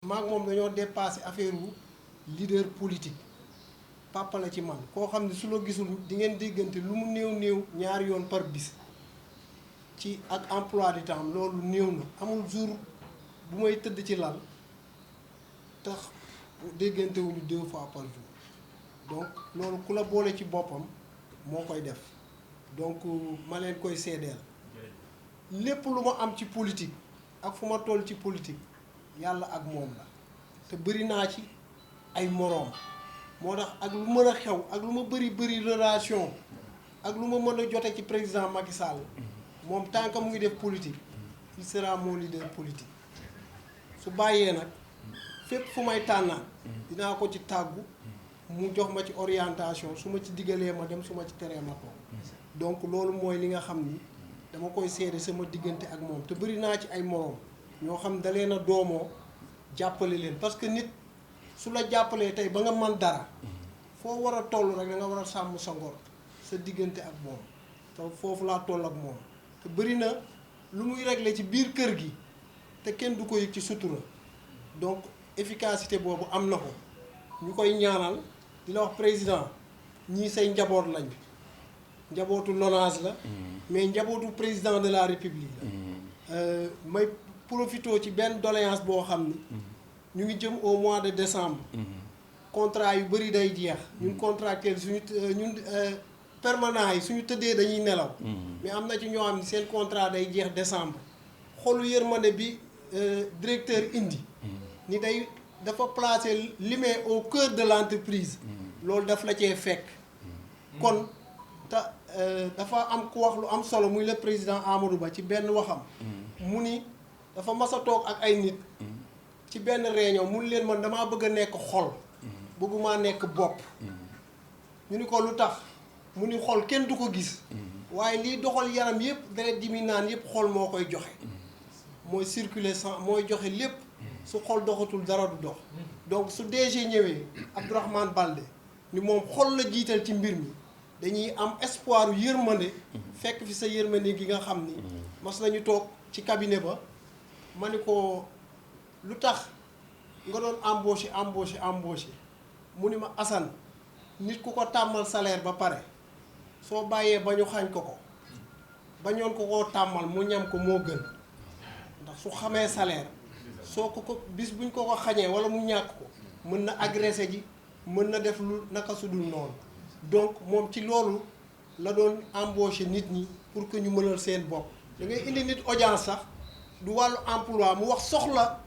maak moom dañoo dépassé affaire wu leader politique papa la ci man koo xam ne su la gisul di ngeen déggante lu mu néew ñaari yoon par bis ci ak emploi du temps loolu néew na amul jour bu may tëdd ci lal tax déggante wuñu 2 fois par jour donc loolu ku la boole ci boppam moo koy def donc ma leen koy seedeel lépp lu ma am ci politique ak fu ma toll ci politique yàlla ak moom la te bëri naa ci ay moroom moo tax ak lu mën a xew ak lu ma bëri relation ak lu ma mën a jote ci président Macky Sall moom tant que mu ngi def politique il sera mon leader politique su bàyyee nag fépp fu may tànnaat dinaa ko ci tàggu mu jox ma ci orientation su ma ci diggalee ma dem su ma ci teree ma toog donc loolu mooy li nga xam ni dama koy seede sama diggante ak moom te bëri naa ci ay moroom ñoo xam da leen a doomoo jàppale leen parce que nit su la jàppalee tey ba nga man dara foo war a toll rek da nga war a sàmm sa ngor sa diggante ak moom te foofu laa toll ak moom te bëri na lu muy régler ci biir kër gi te kenn du ko yëg ci sutura donc efficacité boobu am na ko ñu koy ñaanal di la wax président ñii say njaboot lañ njabootu LONASE la mais njabootu président de la république la may profitoo ci benn doléance boo xam ni ñu ngi jëm au mois de décembre contrat yu bëri day jeex ñun contractuel suñu ñun permanent yi suñu tëddee dañuy nelaw mais am na ci ñoo xam ne seen contrat day jeex décembre xolu yërmande bi directeur indi ni day dafa placer l'humain au cœur de l'entreprise loolu daf la cee fekk kon te dafa am ku wax lu am solo muy le président Amadou Ba ci benn waxam mu ni dafa mas a toog ak ay nit ci benn réunion mu leen man damaa bëgg a nekk xol bëgguma nekk bopp ñu ni ko lu tax mu ni xol kenn du ko gis waaye liy doxal yaram yëpp deret ji muy naan yëpp xol moo koy joxe mooy circuler sang mooy joxe lépp su xol doxatul dara du dox donc su DG ñëwee Abdourahmane Baldé ni moom xol la jiital ci mbir mi dañuy am espoir yu yërmande fekk fi sa yërmande gi nga xam ni mas nañu toog ci cabinet ba ma ni ko lu tax nga doon embauché mu ni ma Assane nit ku ko tàmmal salaire ba pare soo bàyyee ba ñu xañ ko bañoon ko koo tàmmal mu ñam ko moo gën ndax su xamee salaire soo ko bis buñ ko xañee wala mu ñàkk ko mën na agressé ji mën na def lu naka su dul noonu donc moom ci loolu la doon embauché nit ñi pour que ñu mënal seen bopp da ngay indi nit audience sax du wàllu emploi mu wax soxla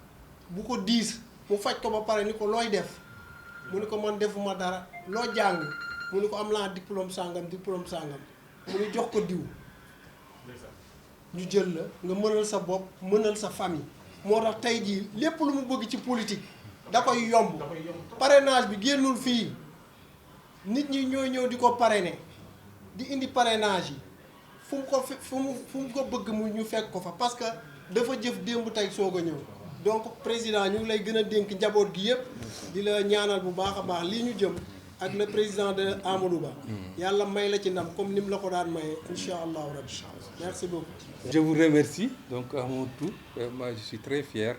bu ko diis mu faj ko ba pare ni ko looy def mu ni ko man defuma dara loo jàng mu ni ko am naa diplôme sàngam mu ni jox ko diw ñu jël la nga mënal sa bopp mënal sa famille moo tax tey jii lépp lu mu bëgg ci politique da koy yomb parrainage bi génnul fii nit ñi ñooy ñëw di ko parrainer di indi parrainage yi fu mu ko bëgg mu ñu fekk ko fa parce que dafa jëf démb tey soog a ñëw donc président ñu ngi lay gën a dénk njaboot gi yëpp di la ñaanal bu baax a baax lii ñu jëm ak le président de Amadou Ba yàlla may la ci ndam comme ni mu la ko daan maye incha allahu rabbi merci beaucoup. Je vous remercie donc à mon tour moi je suis très fier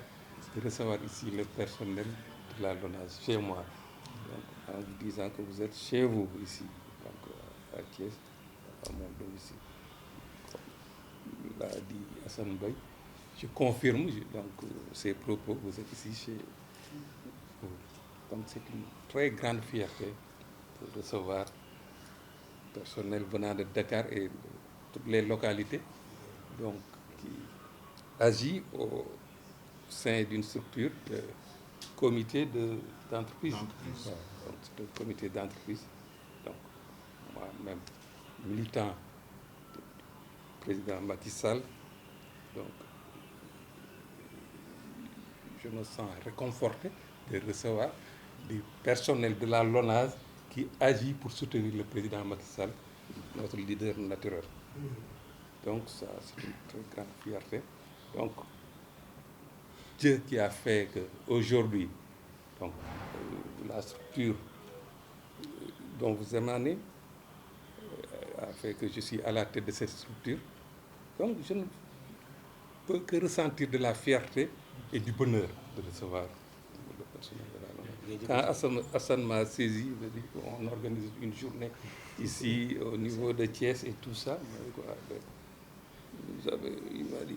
de recevoir ici le personnel de la LONASE chez moi donc en vous disant que vous êtes chez vous ici donc à Thiès à mon domicile comme l'a dit Assane Mbaye je confirme donc ces propos vous êtes ici chez vous donc c'est une très grande fierté de recevoir personnel venant de Dakar et de toutes les localités donc qui agit au sein d'une structure de comité d'entreprise. Donc c'est un comité d'entreprise. Donc moi-même militant du président Macky Sall, donc je me sens réconforté de recevoir du personnel de la LONASE qui agit pour soutenir le président Macky Sall, notre leader naturel. Donc ça, c'est une très grande fierté. Donc, Dieu qui a fait qu'aujourd'hui, donc, la structure dont vous émanez a fait que je suis à la tête de cette structure. Donc, je ne peux que ressentir de la fierté et du bonheur de recevoir le personnel de la LONASE. Quand Hassan m'a saisi, il m'a dit qu'on organise une journée ici au niveau de Thiès et tout ça. Il m'a dit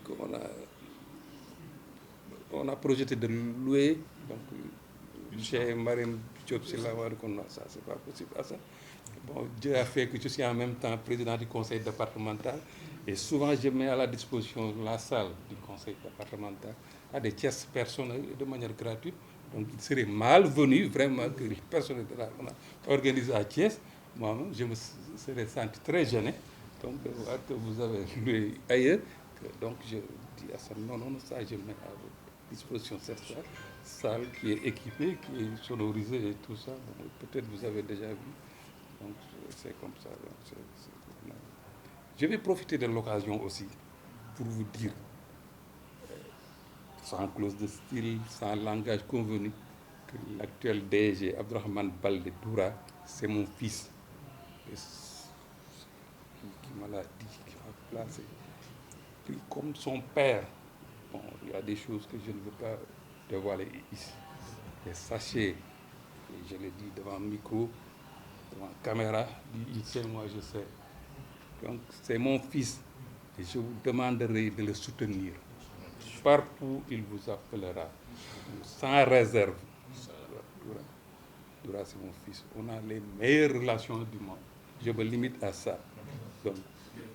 qu'on a projeté de louer. Donc, chez Marine Diop, c'est là où non, ça, c'est pas possible. Bon, Dieu a fait que je suis en même temps président du conseil départemental et souvent je mets à la disposition la salle du conseil départemental à des tierces personnes de manière gratuite. Donc il serait malvenu vraiment que les personnes de la organisent à Thiès. Moi-même, je me serais senti très gêné. Donc de voir que vous avez loué ailleurs. Donc je dis à ça, non, ça je mets à votre disposition cette salle qui est équipée, qui est sonorisée et tout ça. Donc, peut-être vous avez déjà vu. Donc c'est comme ça. Donc, je vais profiter de l'occasion aussi pour vous dire, sans clause de style, sans langage convenu, que l'actuel DG Abdourahmane Baldé Doura, c'est mon fils. Qui m'a dit, qui m'a placé. Puis comme son père, bon, il y a des choses que je ne veux pas dévoiler ici. Et sachez, et je l'ai dit devant le micro, devant la caméra, il sait, moi je sais. Donc c'est mon fils et je vous demanderai de le soutenir. Partout il vous appellera, sans réserve. Doura, c'est mon fils. On a les meilleures relations du monde. Je me limite à ça. Donc,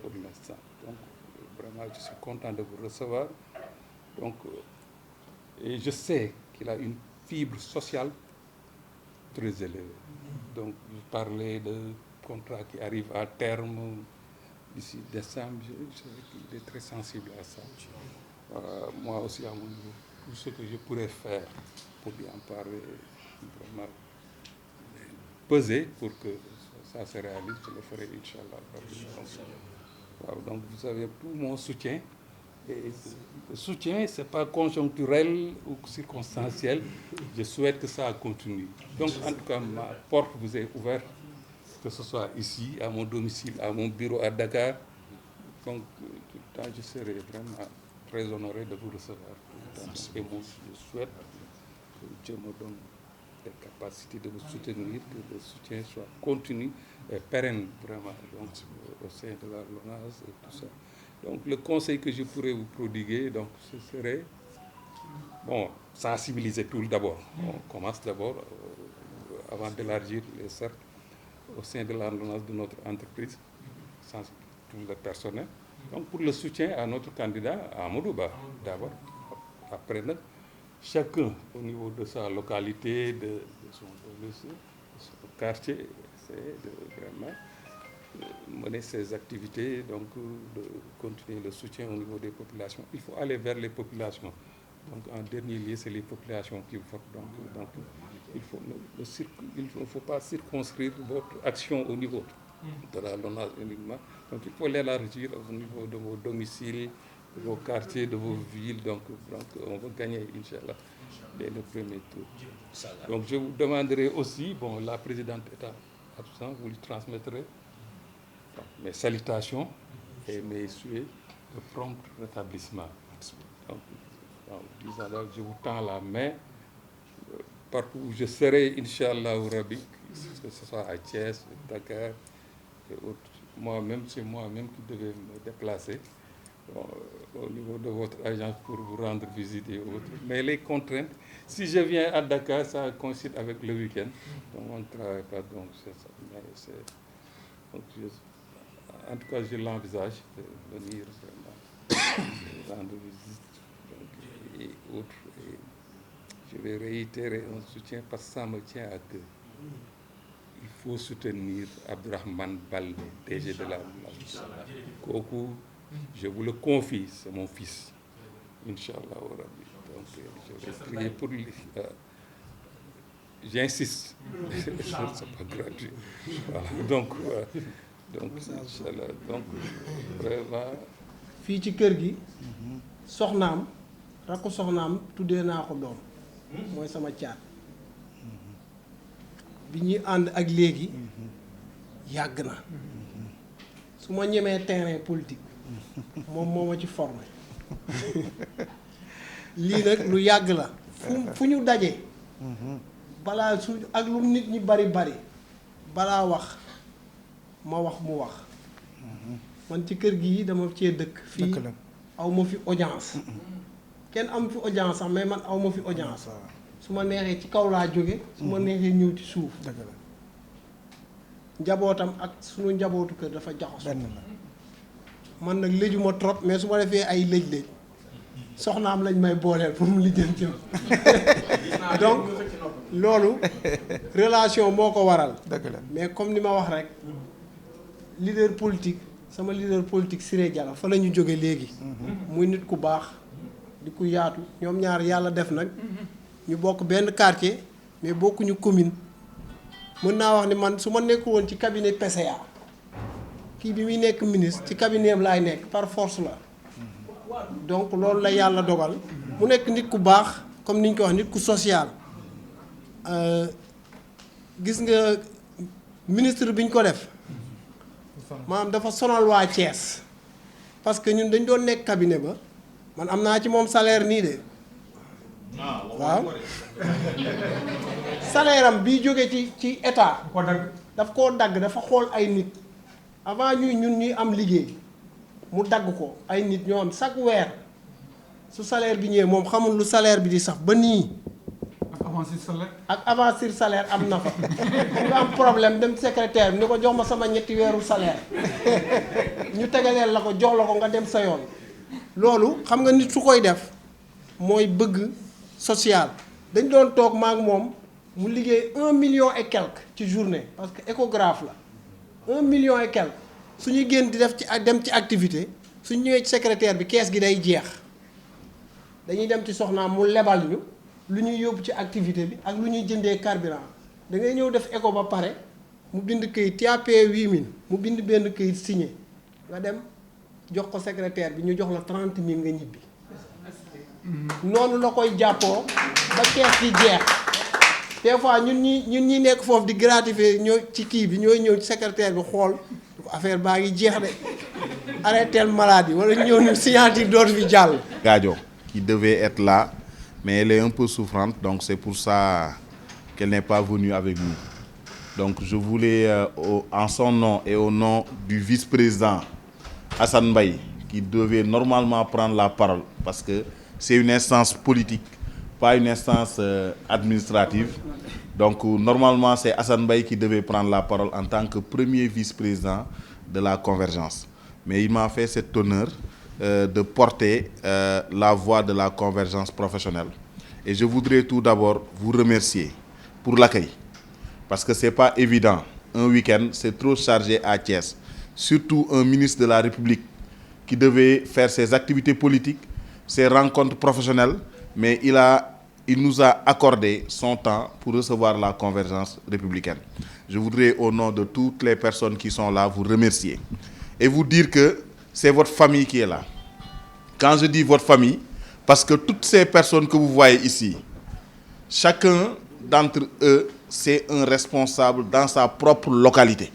pour l'instant. Donc, vraiment, je suis content de vous recevoir. Donc, et je sais qu'il a une fibre sociale très élevée. Donc, vous parlez de contrat qui arrive à terme d'ici décembre. Je sais qu'il est très sensible à ça. Moi aussi, à mon niveau, tout ce que je pourrais faire pour lui en parler, vraiment peser pour que ça se réalise, je le ferai, Inch'Allah. Donc, vous avez tout mon soutien. Et le soutien, ce n'est pas conjoncturel ou circonstanciel. Je souhaite que ça continue. Donc, en tout cas, ma porte vous est ouverte, que ce soit ici, à mon domicile, à mon bureau à Dakar. Donc, tout le temps, je serai vraiment très honoré de vous recevoir. Et moi, je souhaite que Dieu me donne des capacités de vous soutenir, que le soutien soit continu et pérenne, vraiment, donc, au sein de la LONASE et tout ça. Donc, le conseil que je pourrais vous prodiguer, donc, ce serait, bon, sensibiliser tout d'abord. On commence d'abord, avant d'élargir les cercles, au sein de la LONASE de notre entreprise, sensibiliser tout le personnel. Donc, pour le soutien à notre candidat, à Amadouba, d'abord. Après, chacun, au niveau de sa localité, de son domicile, de son quartier, essaie de vraiment mener ses activités, donc de continuer le soutien au niveau des populations. Il faut aller vers les populations. Donc, en dernier lieu, c'est les populations qui votent. Donc il ne faut pas circonscrire votre action au niveau de la LONASE uniquement. Donc, il faut l'élargir au niveau de vos domiciles, de vos quartiers, de vos villes. Donc on va gagner, Inch'Allah, dès le premier tour. Donc, je vous demanderai aussi, bon, la présidente est absente, vous lui transmettrez mes salutations et mes souhaits de prompt rétablissement. Donc, en je vous tends la main. Partout où je serai, Inch'Allah, au Rabi, que ce soit à Thiès, Dakar et autres. Moi-même, c'est moi-même qui devais me déplacer au niveau de votre agence pour vous rendre visite et autres. Mais les contraintes, si je viens à Dakar, ça coïncide avec le week-end. Donc on ne travaille pas, donc c'est ça. Mais en tout cas, je l'envisage de venir vraiment rendre visite et autres. Et je vais réitérer un soutien parce que ça me tient à cœur. Il faut soutenir Abdourahmane Baldé, DG de la LONASE. Kooku, je vous le confie, c'est mon fils. Inch'Allah au Rabbi. Donc, je vais prier pour lui. J'insiste. C'est pas gratuit. Voilà. Donc, Inch'Allah. Donc, vraiment. fii ci kër gi soxnaam rakku soxnaam tuddee naa ko doom mooy sama caat bi ñuy ànd ak léegi yàgg na su ma ñemee terrain politique moom moo ma ci formé lii nag lu yàgg la fu ñu daje balaa su ak lu nit ñi bari balaa wax ma wax mu wax man ci kër gi dama cee dëkk fii aw ma fi audience kenn am fi audience sax mais man aw ma fi audience su ma neexee ci kaw laa jóge su ma neexee ñëw ci suuf njabootam ak sunu njabootu kër dafa jaxasoo man nag léjuma trop mais su ma defee ay léj-léj soxnaam lañ may booleel pour mu lijjanti donc loolu relation moo ko waral mais comme ni ma wax rek leader politique sama leader politique Siré Dia fa la ñu jóge léegi muy nit ku baax di ku yaatu ñoom ñaar yàlla def nag ñu bokk benn quartier mais bokkuñu commune mën naa wax ni man su ma nekk woon ci cabinet PCA kii bi muy nekk ministre ci cabinet am laay nekk par force la donc loolu la yàlla dogal mu nekk nit ku baax comme ni ñu ko wax nit ku social gis nga ministre bi ñu ko def maanaam dafa sonal waa Thiès parce que ñun dañ doon nekk cabinet ba man am naa ci moom salaire nii de waaw salaire am bii jóge ci état daf koo dagg dafa xool ay nit avant ñuy am liggéey mu dagg ko ay nit ñoo am chaque weer su salaire bi ñëwee moom xamul lu salaire bi di saf ba nii ak avance sur salaire am na fa nga am problème dem secrétaire bi ni ko jox ma sama ñetti weeru salaire ñu tegaleel la ko jox la ko nga dem sa yoon loolu xam nga nit su koy def mooy bëgg social dañ doon toog maak moom mu liggéey 1 million et quelque ci journée parce que échographe la 1 million et quelque suñuy génn di def ci dem ci activité suñ ñëwee ci secrétaire bi kees gi day jeex dañuy dem ci soxnaam mu lebal ñu lu ñuy yóbbu ci activité bi ak lu ñuy jëndee carburant da ngay ñëw def éco ba pare mu bind këyit TAP 8000 mu bind benn këyit signé nga dem jox ko secrétaire bi ñu jox la 30 000 nga ñibbi noonu la koy jàppoo ba kees gi jeex des fois ñun ñi nekk foofu di gratifier ñoo ci kii bi ñooy ñëw ci secrétaire bi xool affaire baa ngi jeex de arrêter maladie wala ñëw ñu signature dootu fi jàll. Gadio qui devait être là mais elle est un peu souffrante donc c'est pour ça qu'elle n'est pas venue avec nous donc je voulais en son nom et au nom du vice-président Assane Mbaye qui devait normalement prendre la parole parce que c'est une instance politique pas une instance administrative donc normalement c'est Assane Mbaye qui devait prendre la parole en tant que premier vice-président de la convergence mais il m'a fait cet honneur de porter la voix de la convergence professionnelle et je voudrais tout d'abord vous remercier pour l'accueil parce que c'est pas évident un week-end c'est trop chargé à Thiès surtout un ministre de la République qui devait faire ses activités politiques ses rencontres professionnelles mais il nous a accordé son temps pour recevoir la convergence républicaine. Je voudrais au nom de toutes les personnes qui sont là vous remercier et vous dire que c'est votre famille qui est là. Quand je dis votre famille, parce que toutes ces personnes que vous voyez ici, chacun d'entre eux, c'est un responsable dans sa propre localité.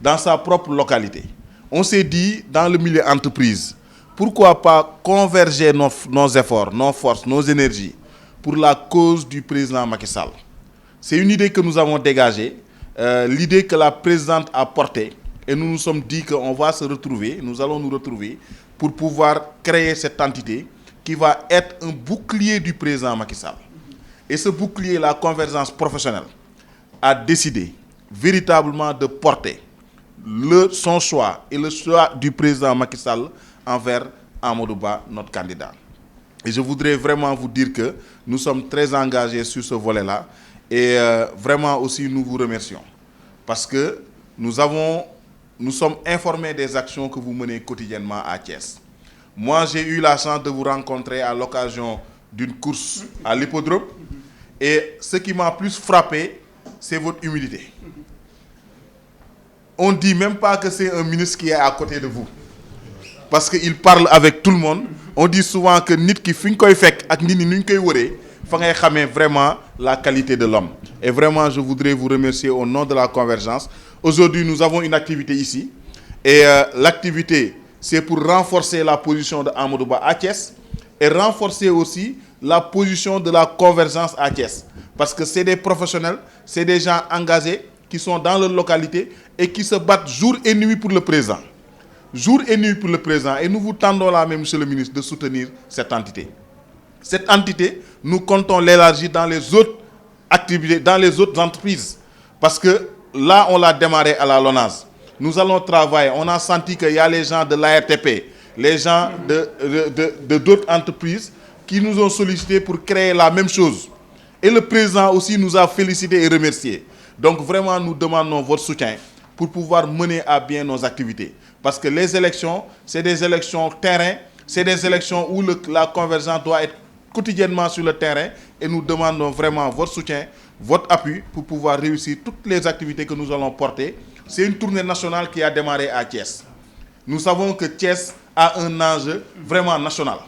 Dans sa propre localité. On s'est dit, dans le milieu entreprise, pourquoi pas converger nos efforts, nos forces, nos énergies pour la cause du président Macky Sall. C'est une idée que nous avons dégagée, l'idée que la présidente a portée, et nous nous sommes dit qu'on va se retrouver, nous allons nous retrouver pour pouvoir créer cette entité qui va être un bouclier du président Macky Sall. Et ce bouclier, la convergence professionnelle, a décidé véritablement de porter son choix et le choix du président Macky Sall envers Amadou Ba, notre candidat. Et je voudrais vraiment vous dire que nous sommes très engagés sur ce volet-là et vraiment aussi nous vous remercions parce que nous sommes informés des actions que vous menez quotidiennement à Thiès. Moi, j'ai eu la chance de vous rencontrer à l'occasion d'une course à l'hippodrome et ce qui m'a plus frappé, c'est votre humilité. On ne dit même pas que c'est un ministre qui est à côté de vous parce qu'il parle avec tout le monde. On dit souvent que nit ki fi ñu koy fekk ak nit ñi nu ñu koy wëree fa ngay xamee vraiment la qualité de l'homme. Et vraiment, je voudrais vous remercier au nom de la convergence. Aujourd'hui, nous avons une activité ici et l'activité, c'est pour renforcer la position de Amadou Ba à Thiès et renforcer aussi la position de la convergence à Thiès. Parce que c'est des professionnels, c'est des gens engagés qui sont dans leur localité et qui se battent jour et nuit pour le président. Jour et nuit pour le président. Et nous vous tendons la main, monsieur le ministre, de soutenir cette entité. Cette entité, nous comptons l'élargir dans les autres activités, dans les autres entreprises. Parce que là, on l'a démarré à la LONASE. Nous allons travailler. On a senti qu'il y a les gens de l'ARTP, les gens de d'autres entreprises qui nous ont sollicité pour créer la même chose. Et le président aussi nous a félicités et remerciés. Donc vraiment, nous demandons votre soutien pour pouvoir mener à bien nos activités. Parce que les élections, c'est des élections terrain, c'est des élections où la convergence doit être quotidiennement sur le terrain. Et nous demandons vraiment votre soutien, votre appui pour pouvoir réussir toutes les activités que nous allons porter. C'est une tournée nationale qui a démarré à Thiès. Nous savons que Thiès a un enjeu vraiment national.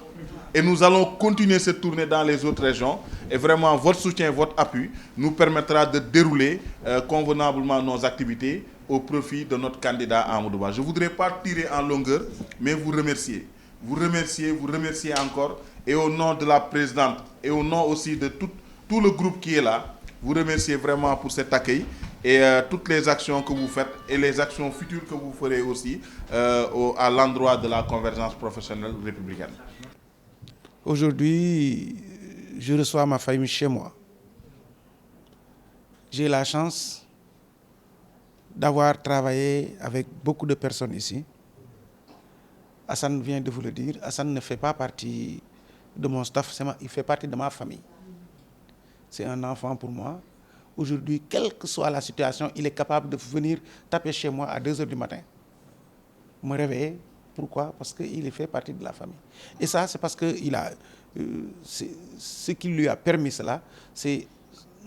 Et nous allons continuer cette tournée dans les autres régions. Et vraiment, votre soutien, votre appui nous permettra de dérouler convenablement nos activités au profit de notre candidat Amadou Ba. Je ne voudrais pas tirer en longueur, mais vous remercier. Vous remercier encore. Et au nom de la présidente et au nom aussi de tout le groupe qui est là, vous remercier vraiment pour cet accueil et toutes les actions que vous faites et les actions futures que vous ferez aussi à l'endroit de la convergence professionnelle républicaine. Aujourd'hui, je reçois ma famille chez moi. J'ai la chance d'avoir travaillé avec beaucoup de personnes ici. Hassan vient de vous le dire. Hassan ne fait pas partie de mon staff, il fait partie de ma famille. C'est un enfant pour moi. Aujourd'hui, quelle que soit la situation, il est capable de venir taper chez moi à 2 h du matin. Me réveiller. Pourquoi? Parce qu'il fait partie de la famille. Et ça, c'est parce que ce qui lui a permis cela, c'est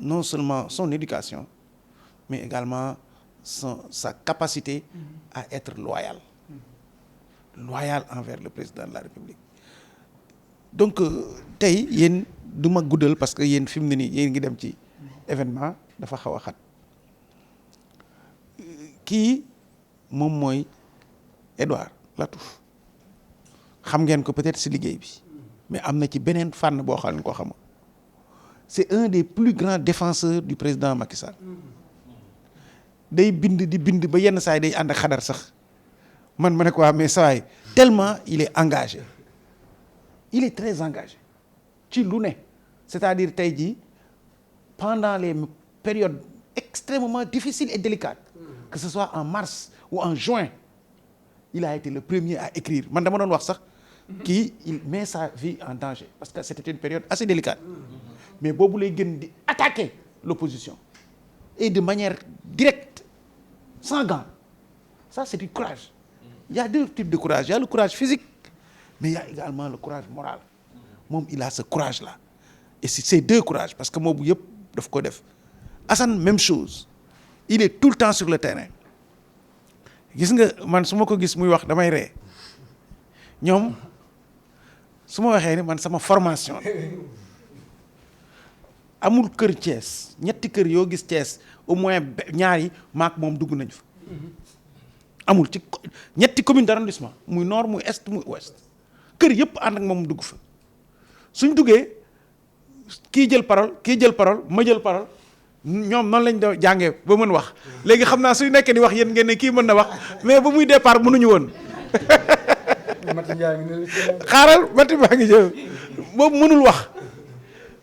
non seulement son éducation, mais également sa capacité à être loyal. Loyal envers le président de la République. Donc, tey yéen du ma guddal parce que yéen fi mu ne nii yéen ngi dem ci événement dafa xaw a xat kii moom mooy Edouard Latouf xam ngeen ko peut-être si liggéey bi mais am na ci beneen fànn boo xam ne ko xamul c'est un des plus grands défenseurs du président Macky Sall day bind ba yenn saa yi day ànd ak xadar sax man ma ne ko mais saa yi tellement il est engagé il est très engagé ci lu ne c'est-à-dire tey jii pendant les périodes extrêmement difficiles et délicates que ce soit en mars ou en juin il a été le premier à écrire man dama doon wax sax kii il met sa vie en danger parce que c'était une période assez délicate mais boobu lay gën di attaquer l'opposition et de manière directe sans gants. Ça c'est du courage. Il y a 2 types de courage. Il y a le courage physique mais il y a également le courage moral. Moom il a ce courage là et c'est ces 2 courages parce que moom bu yëpp daf ko def. Hassan même chose il est tout le temps sur le terrain gis nga man su ma ko gis muy wax damay ree ñoom su ma waxee ni man sama formation amul kër Thiès ñetti kër yoo gis Thiès au moins ñaar yi maak moom dugg nañu fa amul ci ñetti commune d'arrondissement muy nord muy est muy ouest kër yëpp ànd ak moom dugg fa suñ duggee kii jël parole ma jël parole ñoom noonu lañ doon jàngee ba mën wax léegi xam naa suy nekkee di wax yéen ngeen ne kii mën na wax mais ba muy départ mënuñu woon xaaral Mati baa ngi jël boobu mënul wax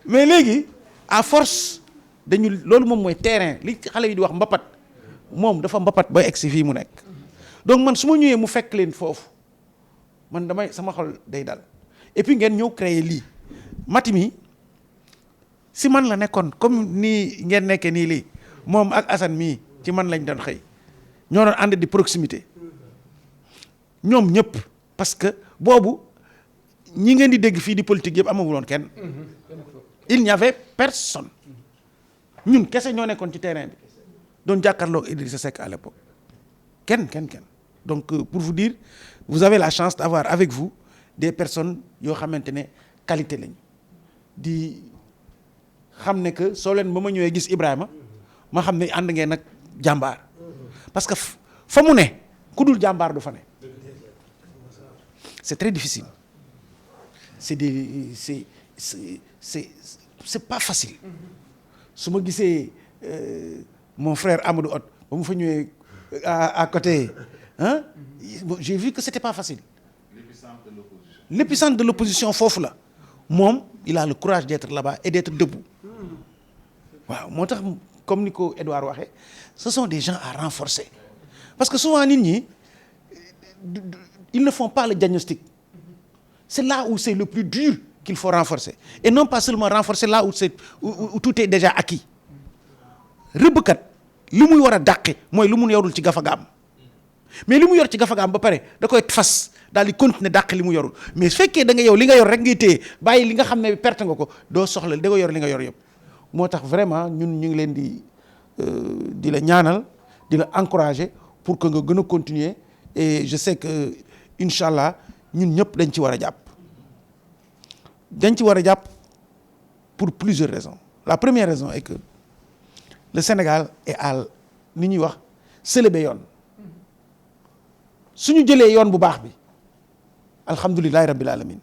mais léegi à force dañu loolu moom mooy terrain li xale yi di wax mbapat moom dafa mbapat ba egsi fii mu nekk donc man su ma ñëwee mu fekk leen foofu man damay sama xol day dal et puis ngeen ñëw créer lii Mati mi si man la nekkoon comme nii ngeen nekkee nii lii moom ak Assane mii ci man lañ doon xëy ñoo doon ànd di proximité ñoom ñëpp parce que boobu ñi ngeen di dégg fii di politique yëpp amaguloon kenn il n'y avait personne ñun kese ñoo nekkoon ci terrain bi doon jàkkaarloo Idrissa Seck à l'époque kenn donc pour vous dire vous avez la chance d'avoir avec vous des personnes yoo xamante ne qualité lañ di xam ne que soo leen ba ma ñëwee gis Ibrahima ma xam ne ànd ngeen nag jàmbaar parce que fa mu ne ku dul jàmbaar du fa ne c'est très difficile c'est pas facile su ma gisee mon frère Amadou Hott ba mu fa ñëwee à côté hein j'ai vu que c'était pas facile. L'épicentre de l'opposition foofu la moom il a le courage d'être là-bas et d'être debout waaw moo tax comme ni ko Edouard waxee ce sont des gens à renforcer parce que souvent nit ñi ils ne font pas le diagnostic. C'est là où c'est le plus dur qu'il faut renforcer et non pas seulement renforcer là où tout est déjà acquis. rëbbkat li muy war a dàqe mooy lu mu yorul ci gafagaam mais li mu yor ci gafagaam ba pare da koy fas daal di continuer dàq li mu yorul mais su fekkee da nga yow li nga yor rek ngay téye bàyyi li nga xam ne perte nga ko doo soxla da nga yor li nga yor yëpp. moo tax vraiment ñun ñu ngi leen di la ñaanal di la encourager pour que nga gën a continuer et je sais que incha allah ñun ñëpp dañ ci war a jàpp. dañ ci war a jàpp pour plusieurs raisons. La première raison est que le Sénégal est à ni ñuy wax sëlëbe yoon suñu jëlee yoon bu baax bi alhamdulillahi rabbil alamin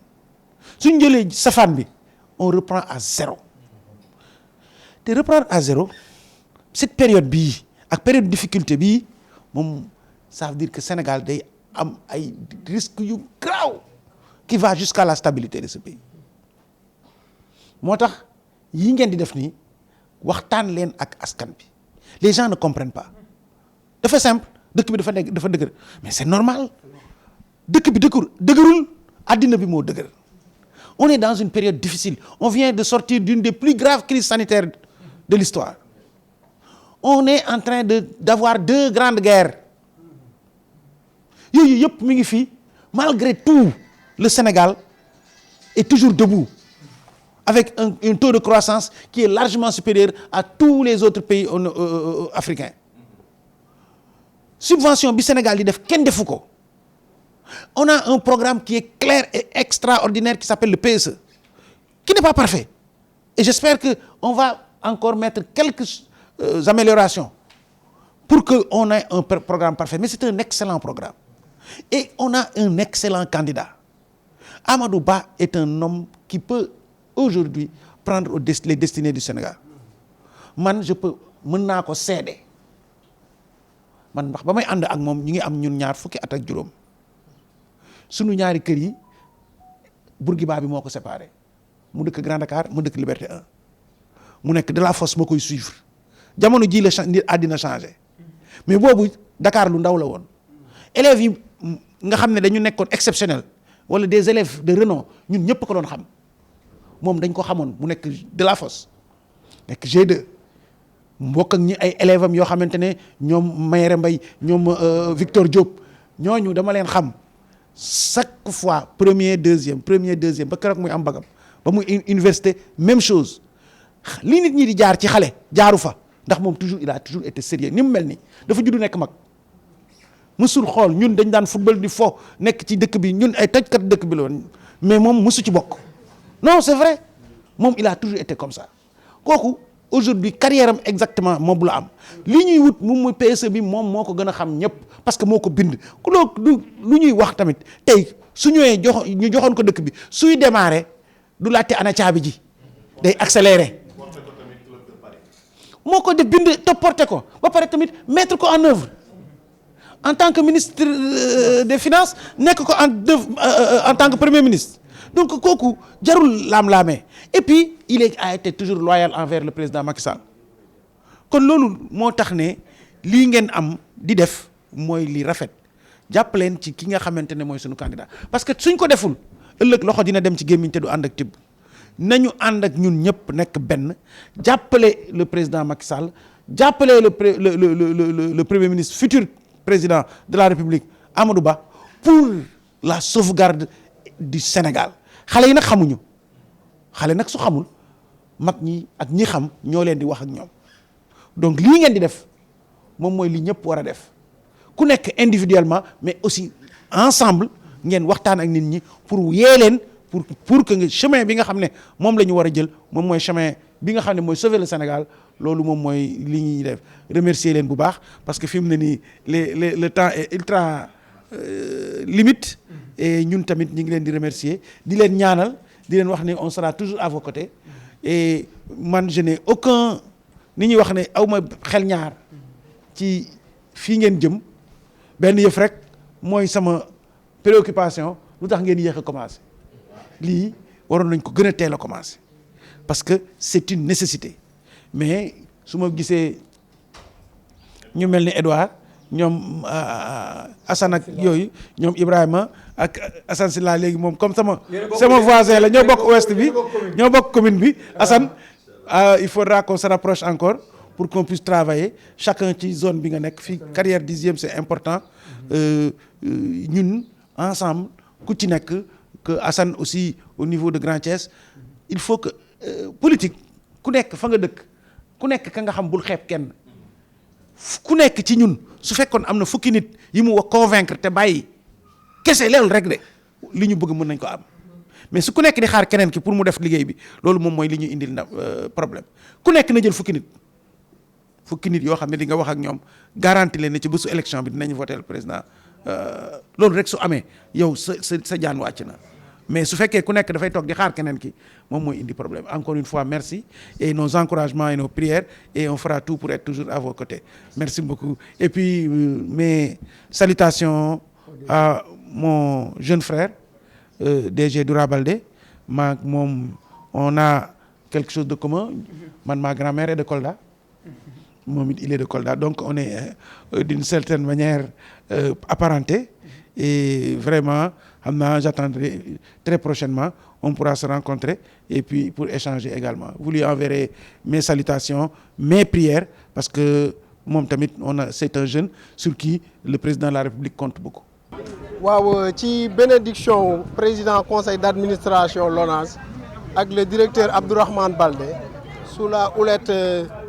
suñu jëlee safaan bi on reprend à zéro te reprendre à zéro cette période bii ak période difficulté bii moom ça veut dire que Sénégal day am ay risques yu grave qui va jusqu'à la stabilité de ce pays moo tax yi ngeen di def nii waxtaan leen ak askan bi les gens ne comprennent pas dafa simple dëkk bi dafa dëgër mais c'est normal dëkk bi dëgërul àddina bi moo dëgër on est dans une période difficile on vient de sortir d'une des plus graves crises sanitaires de l'histoire on est en train d'avoir 2 grandes guerres yooyu yëpp mi ngi fii malgré tout le Sénégal est toujours debout avec un taux de croissance qui est largement supérieur à tous les autres pays africains subvention bi Sénégal di def kenn defu ko on a un programme qui est clair et extraordinaire qui s'appelle le PSE qui n'est pas parfait et j'espère que on va encore mettre quelques améliorations pour que on ait un programme parfait mais c'est un excellent programme et on a un excellent candidat. Amadou Ba est un homme qui peut aujourd'hui prendre les destinées du Sénégal man mën naa ko seede man ndax ba may ànd ak moom ñu ngi am ñun ñaar fukki at ak juróom sunu ñaari kër yi Bourguiba bi moo ko séparé mu dëkk Grand Dakar mu dëkk Liberté 1 mu nekk de la fosse ma koy suivre jamono ji la àddina changé mais boobu Dakar lu ndaw la woon élèves yi nga xam ne dañu nekkoon exceptionnel wala des élèves de renom ñun ñëpp ko doon xam moom dañ ko xamoon mu nekk de la fosse nekk G2 mbokk ak ñi ay élèves am yoo xamante ne ñoom Mayere Mbaye ñoom Victor Diop ñooñu dama leen xam chaque fois premier deuxième ba keroog muy am bagam ba muy université même chose li nit ñi di jaar ci xale jaaru fa ndax moom il a toujours été sérieux ni mu mel ni dafa juddu nekk mag mësul xool ñun dañ daan football di fo nekk ci dëkk bi ñun ay tojkat dëkk bi la woon mais moom mësu ci bokk non c'est vrai moom il a toujours été comme ça kooku aujourd'hui carrière am exactement moom la am li ñuy wut moom muy PSE bi moom moo ko gën a xam ñëpp parce que moo ko bind ku loolu lu ñuy wax tamit tey su ñëwee ñu joxoon ko dëkk bi suy démarrer du laajte ana caabi ji day accélérer moo ko def bind topporté ko ba pare tamit mettre ko en œuvre en tant que ministre des finances nekk ko en tant que premier ministre donc kooku jarul laam-laamee et puis a été toujours loyal envers le président Macky Sall kon loolu moo tax ne lii ngeen am di def mooy li rafet jàpp leen ci ki nga xamante ne mooy suñu candidat parce que suñ ko deful ëllëg loxo dina dem ci gémmiñ te du ànd ak tibb nañu ànd ak ñun ñëpp nekk benn jàppale le président Macky Sall jàppale le premier ministre futur président de la République Amadou Ba pour la sauvegarde du Sénégal xale yi nag xamuñu xale nag su xamul mag ñi ak ñi xam ñoo leen di wax ak ñoom donc lii ngeen di def moom mooy li ñëpp war a def ku nekk individuellement mais aussi ensemble ngeen waxtaan ak nit ñi pour yee leen pour que chemin bi nga xam ne moom la ñu war a jël moom mooy chemin bi nga xam ne mooy sauver le Sénégal loolu moom mooy li ñuy def remercier leen bu baax parce que fi mu ne nii le temps est ultra limite et ñun tamit ñu ngi leen di remercier di leen ñaanal di leen wax ne on sera toujours à vos côtés et man je n'ai aucun ni ñuy wax ne aw ma xel ñaar ci fii ngeen jëm benn yëf rek mooy sama préoccupation lu tax ngeen yéex a commencé lii waroon nañ ko gën a teel a commencé parce que c'est une nécessité mais su ma gisee ñu mel ni Edouard ñoom Assane ak yooyu ñoom Ibrahima ak Assane Sylla léegi moom comme sama voisin la ñoo bokk ouest bi ñoo bokk commune bi Assane il faudra qu'on se rapproche encore pour qu'on puisse travailler chacun ci zone bi nga nekk fii carrière 10e c'est important ñun ensemble ku ci nekk que Assane aussi au niveau de Grand Thiès il faut que politique ku nekk fa nga dëkk ku nekk ka nga xam bul xeeb kenn ku nekk ci ñun su fekkoon am na fukki nit yi mu wax convaincre te bàyyi kese leelu rek de li ñu bëgg mën nañ ko am mais su ku nekk di xaar keneen ki pour mu def liggéey bi loolu moom mooy li ñu indil na problème ku nekk na jël fukki nit yoo xam ne di nga wax ak ñoom garanti leen ne ci bésu élection bi dinañ voter le président loolu rek su amee yow sa jaan wàcc na mais su fekkee ku nekk dafay toog di xaar keneen ki moom mooy indi problème encore une fois merci et nos encouragements et nos prières et on fera tout pour être toujours à vos côtés merci beaucoup et puis mes salutations à mon jeune frère DG Doura Baldé maag moom on a quelque chose de commun man ma grand-mère est de Kolda moom it il est de Kolda donc on est d'une certaine manière apparentés et vraiment xam naa j'attendrai très prochainement on pourra se rencontrer et puis pour échanger également vous lui enverrez mes salutations mes prières parce que moom tamit c'est un jeune sur qui le président de la République compte beaucoup. waaw ci bénédiction président conseil d'administration LONASE ak le directeur Abdourahmane Baldé sous la houlette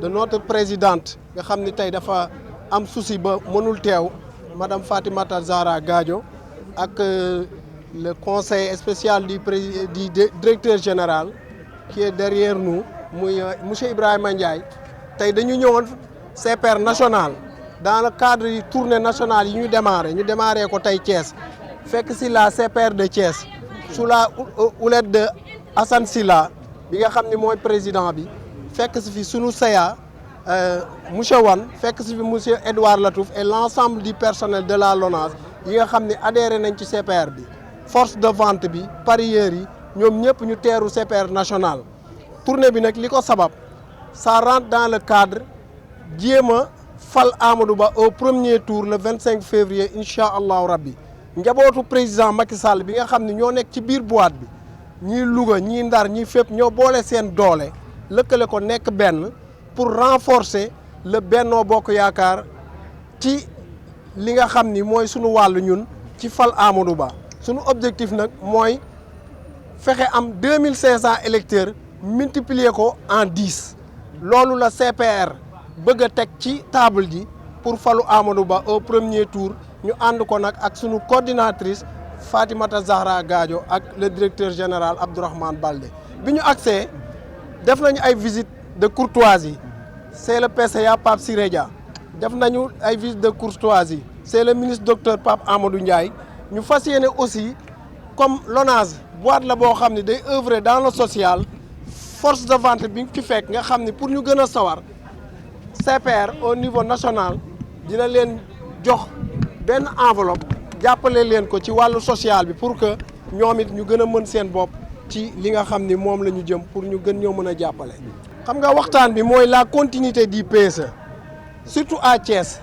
de notre présidente nga xam ni tey dafa am souci ba mënul teew madame Fatimata Zahra Gadio ak le conseil spécial du directeur général qui est derrière nous muy monsieur Ibrahima Ndiaye tey dañu ñëwoon CPR national dans le cadre du tournée nationale yi ñu démarré ko tey Thiès fekk si la CPR de Thiès sous la houlette de Assane Sylla bi nga xam ni mooy président bi fekk si fi sunu CA monsieur Wane fekk si fi monsieur Edouard Latouf et l'ensemble du personnel de la LONASE yi nga xam ne adhéré nañ ci CPR bi force de vente bi parieurs yi ñoom ñëpp ñu teeru CPR national tournée bi nag li ko sabab ça rentre dans le cadre jéem a fal Amadou Ba au premier tour le 25 février incha allahu rabbi njabootu président Macky Sall bi nga xam ne ñoo nekk ci biir boîte bi ñii Louga ñii Ndar ñii fépp ñoo boole seen doole lëkkale ko nekk benn pour renforcer le Benno Bokk Yaakaar ci li nga xam ni mooy sunu wàllu ñun ci fal Amadou Ba sunu objectif nag mooy fexe am 2500 électeurs multiplier ko en 10 loolu la CPR bëgg a teg ci table ji pour falu Amadou Ba au premier tour ñu ànd ko nag ak sunu coordinatrice Fatimata Zahra Gadio ak le directeur général Abdourahmane Baldé bi ñu agsee def nañu ay visite de courtoisie c'est le PCA Pape Siré Dia def nañu ay visite de courtoisie c'est le ministre docteur Pape Amadou Ndiaye ñu fas yéene aussi comme LONASE boîte la boo xam ne day œuvrer dans le social force de vente bi ci fekk nga xam ne pour ñu gën a sawar CPR au niveau national dina leen jox benn enveloppe jàppale leen ko ci wàllu social bi pour que ñoom it ñu gën a mën seen bopp ci li nga xam ni moom la ñu jëm pour ñu gën ñoo mën a jàppale. xam nga waxtaan bi mooy la continuité du PSE surtout à Thiès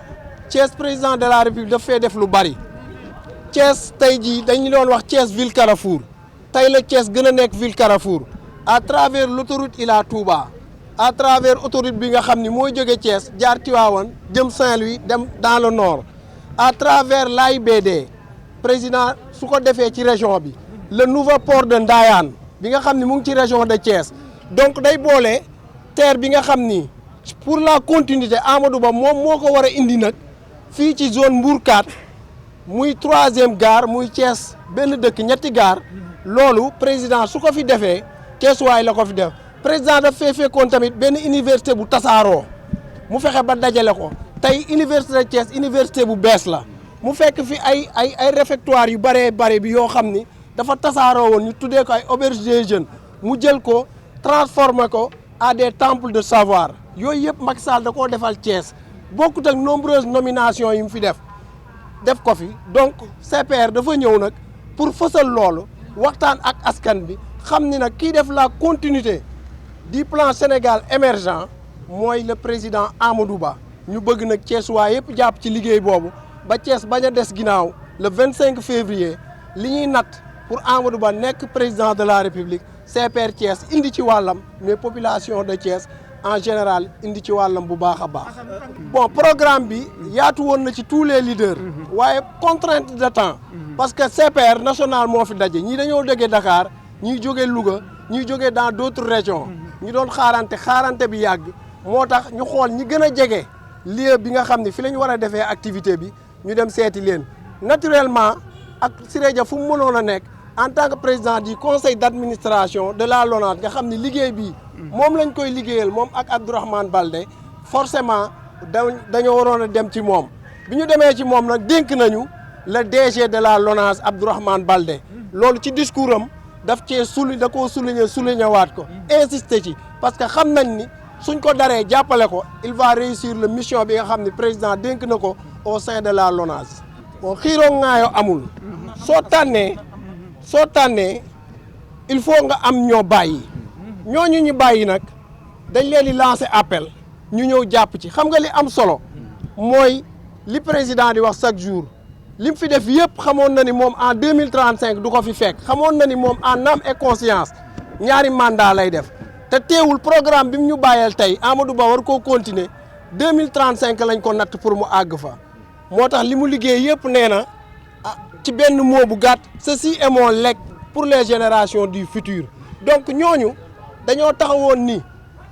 président de la République daf fee def lu bari Thiès tey jii dañu doon wax Thiès ville Carrefour tey la Thiès gën a nekk ville Carrefour à travers l'autoroute Ila Touba à travers autoroute bi nga xam ni mooy jóge Thiès jaar Tivaouane jëm Saint-Louis dem dans le nord à travers l'AIBD président su ko defee ci région bi le nouveau port de Ndayane bi nga xam ni mu ngi ci région de Thiès donc day boole terre bi nga xam ni pour la continuité Amadou Ba moom moo ko war a indi nag fii ci zone Mbour 4 muy 3e gare muy Thiès benn dëkk ñetti gare loolu président su ko fi defee Thiès waay la ko fi def président daf fee fekkoon tamit benn université bu tasaaroo mu fexe ba dajale ko tey université de Thiès université bu bees la mu fekk fi ay réfectoire yu bare bi yoo xam ni dafa tasaaroo woon ñu tuddee ko ay auberge des jeunes mu jël ko transformer ko à des temples de savoir yooyu yëpp Macky Sall da koo defal Thiès bokkut ak nombreuses nominations yi mu fi def ko fi donc CPR dafa ñëw nag pour fësal loolu waxtaan ak askan bi xam ni nag kii def la continuité du plan Sénégal émergent mooy le président Amadou Ba ñu bëgg nag Thiès waa yëpp jàpp ci liggéey boobu ba Thiès bañ a des ginnaaw le 25 février li ñuy natt pour Amadou Ba nekk président de la République CPR Thiès indi ci wàllam mais population de Thiès en général indi ci wàllam bu baax a baax. bon programme bi yaatu woon na ci tous les leaders. waaye contrainte de temps. parce que CPR national moo fi daje ñii dañoo jógee Dakar ñii jógee Louga ñii jógee dans d' autres régions. ñu doon xaarante bi yàgg moo tax ñu xool ñi gën a jege lieu bi nga xam ne fi la ñu war a defee activité bi ñu dem seeti leen naturellement ak Siré Dia fu mu mënoon a nekk en tant que président du conseil d' administration de la LONASE nga xam ne liggéey bi moom lañ koy liggéeyal moom ak Abdourahmane Baldé forcément dañoo waroon a dem ci moom bi ñu demee ci moom nag dénk nañu le DG de la LONASE Abdourahmane Baldé loolu ci discours am daf cee da koo souligner waat ko insister ci parce que xam nañ ni suñ ko daree jàppale ko il va réussir la mission bi nga xam ne président dénk na ko au sein de la LONASE bon xiiroo ŋaayoo amul soo tànnee il faut nga am ñoo bàyyi ñooñu ñu bàyyi nag dañ leen di lancer appel ñu ñëw jàpp ci xam nga li am solo mooy li président di wax chaque jour li mu fi def yëpp xamoon na ni moom en 2035 du ko fi fekk xamoon na ni moom en âme et conscience ñaari mandat lay def te teewul programme bi mu ñu bàyyeel tey Amadou Ba war koo continuer 2035 lañ ko natt pour mu àgg fa moo tax li mu liggéey yëpp nee na ci benn mot bu gàtt ceci est mon legs pour les générations du futur donc ñooñu dañoo taxawoon ni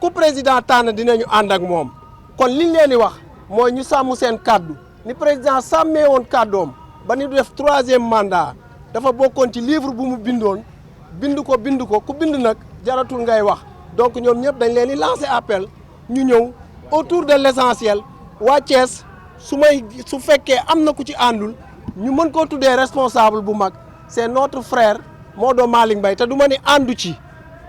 ku président tànn dinañu ànd ak moom kon liñ leen di wax mooy ñu sàmm seen kàddu ni président sàmmee woon kàddoom ba ni du def 3e mandat dafa bokkoon ci livre bu mu bindoon bind ko ku bind nag jaratul ngay wax donc ñoom ñëpp dañ leen di lancer appel ñu ñëw autour de l' essentiel waa Thiès su fekkee am na ku ci àndul ñu mën koo tuddee responsable bu mag c' est notre frère Maodo Malick Mbaye te du ma ni àndu ci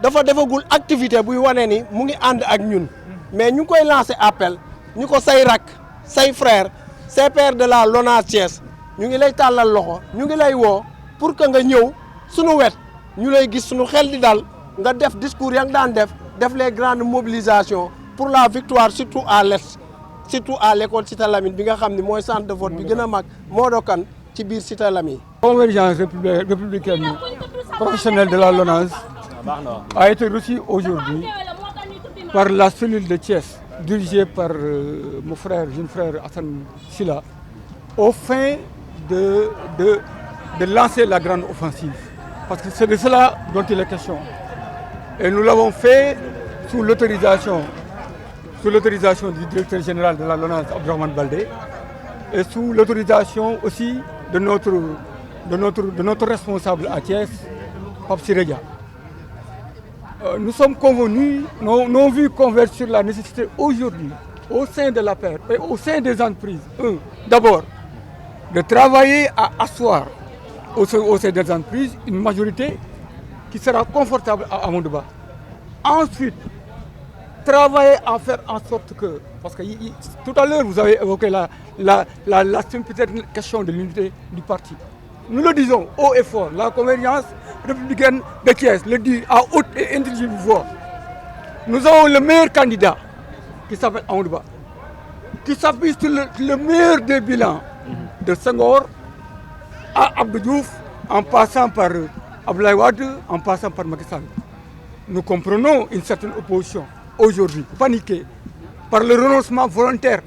dafa defagul activité buy wane ni mu ngi ànd ak ñun mais ñu ngi koy lancer appel ñu ko say rak say frère CPR de la LONASE Thiès ñu ngi lay tàllal loxo ñu ngi lay woo pour que nga ñëw suñu wet ñu lay gis suñu xel di dal nga def discours ya nga daan def les grandes mobilisations pour la victoire surtout à l'est surtout à l'école Cité Lamy bi nga xam ne mooy centre de vote bi gën a mag Modou Kane ci biir Cité Lamy. Convergence républicaine professionnelle de la LONASE a été reçue aujourd'hui par la cellule de Thiès dirigée par mon frère, jeune frère Hassan Silla, au fin de lancer la grande offensive. Parce que c'est de cela dont il est question. Et nous l'avons fait sous l'autorisation du directeur général de la LONASE, Abdourahmane Baldé, et sous l'autorisation aussi de notre responsable à Thiès, Pape Siré Dia. Nous sommes convenus, nos vues convergent sur la nécessité aujourd'hui, au sein de la paix et au sein des entreprises, d'abord, de travailler à asseoir au sein des entreprises une majorité qui sera confortable à Amadou Ba. Ensuite, travailler à faire en sorte que, parce que tout à l'heure vous avez évoqué la simple question de l'unité du parti. Nous le disons haut et fort, la convergence républicaine de Thiès le dit à haute et intelligible voix. Nous avons le meilleur candidat qui s'appelle Amadou Ba, qui s'appuie sur le meilleur des bilans de Senghor à Abdou Diouf, en passant par Abdoulaye Wade, en passant par Macky Sall. Nous comprenons une certaine opposition aujourd'hui, paniquée par le renoncement volontaire,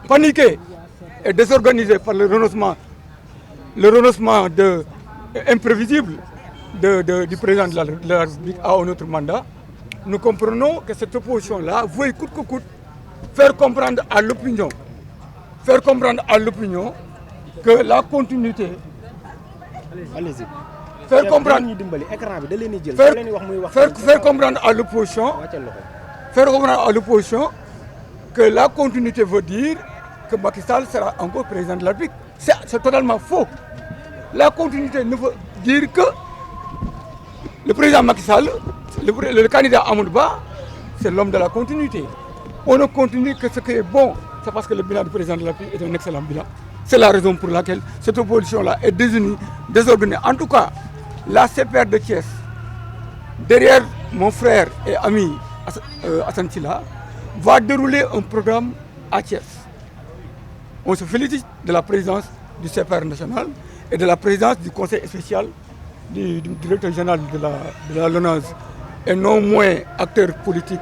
paniquée et désorganisée par le renoncement imprévisible du président de la République à un autre mandat. Nous comprenons que cette opposition-là veut coûte que coûte faire comprendre à l'opinion que la continuité, faire comprendre à l'opposition que la continuité veut dire que Macky Sall sera encore président de la République. C'est totalement faux. La continuité ne veut dire que le président Macky Sall, le candidat Amadou Ba, c'est l'homme de la continuité. On ne continue que ce qui est bon. C'est parce que le bilan du président de la République est un excellent bilan. C'est la raison pour laquelle cette opposition-là est désunie, désordonnée. En tout cas, la CPR de Thiès, derrière mon frère et ami Hassan Sylla, va dérouler un programme à Thiès. On se félicite de la présidence du CPR national et de la présidence du conseil spécial du directeur général de la LONASE et non moins acteur politique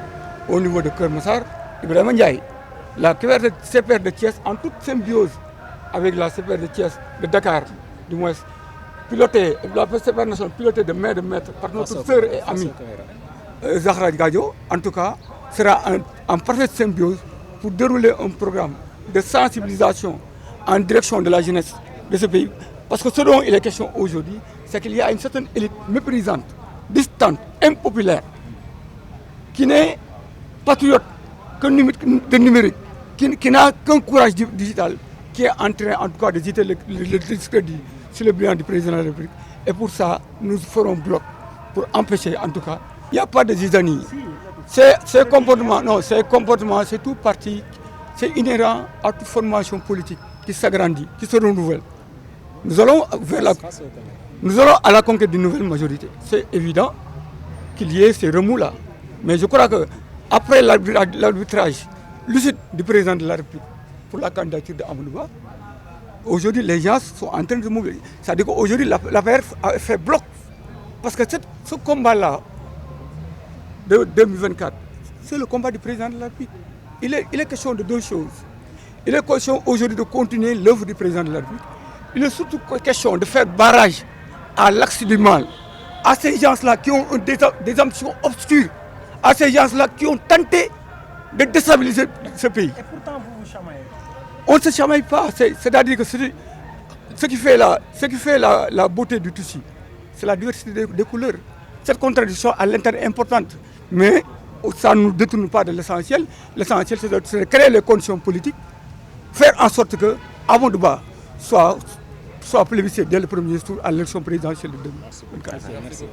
au niveau de Keur Massar, Ibrahima Ndiaye. La CPR de Thiès, en toute symbiose avec la CPR de Thiès, de Dakar, du moins, pilotée, la CPR nationale pilotée de main de maître par notre sœur et amie Zahra Gadio, en tout cas, sera en parfaite symbiose pour dérouler un programme de sensibilisation en direction de la jeunesse de ce pays. Parce que ce dont il est question aujourd'hui, c'est qu'il y a une certaine élite méprisante, distante, impopulaire, qui n'est patriote que de numérique, qui n'a qu'un courage digital, qui est en train en tout cas de jeter le discrédit sur le bilan du président de la République. Et pour ça, nous ferons bloc pour empêcher en tout cas. Il n'y a pas de zizanie. Ces comportements, c'est tout parti, c'est inhérent à toute formation politique qui s'agrandit, qui se renouvelle. Nous allons à la conquête d'une nouvelle majorité. C'est évident qu'il y ait ces remous-là. Mais je crois qu'après l'arbitrage lucide du président de la République pour la candidature d'Amadou Ba, aujourd'hui les gens sont en train de mobiliser. C'est-à-dire qu'aujourd'hui l'affaire a fait bloc. Parce que ce combat-là de 2024, c'est le combat du président de la République. Il est question de deux choses. Il est question aujourd'hui de continuer l'œuvre du président de la République. Il est surtout question de faire barrage à l'axe du mal, à ces gens-là qui ont des ambitions obscures, à ces gens-là qui ont tenté de déstabiliser ce pays. Et pourtant, vous vous chamaillez. On ne se chamaille pas. C'est-à-dire que ce qui fait la beauté du tissu, c'est la diversité des couleurs. Cette contradiction à l'intérieur est importante. Mais ça ne nous détourne pas de l'essentiel. L'essentiel, c'est de créer les conditions politiques, faire en sorte que Amadou Ba soit plébiscité dès le premier tour à l'élection présidentielle de 2024. Merci.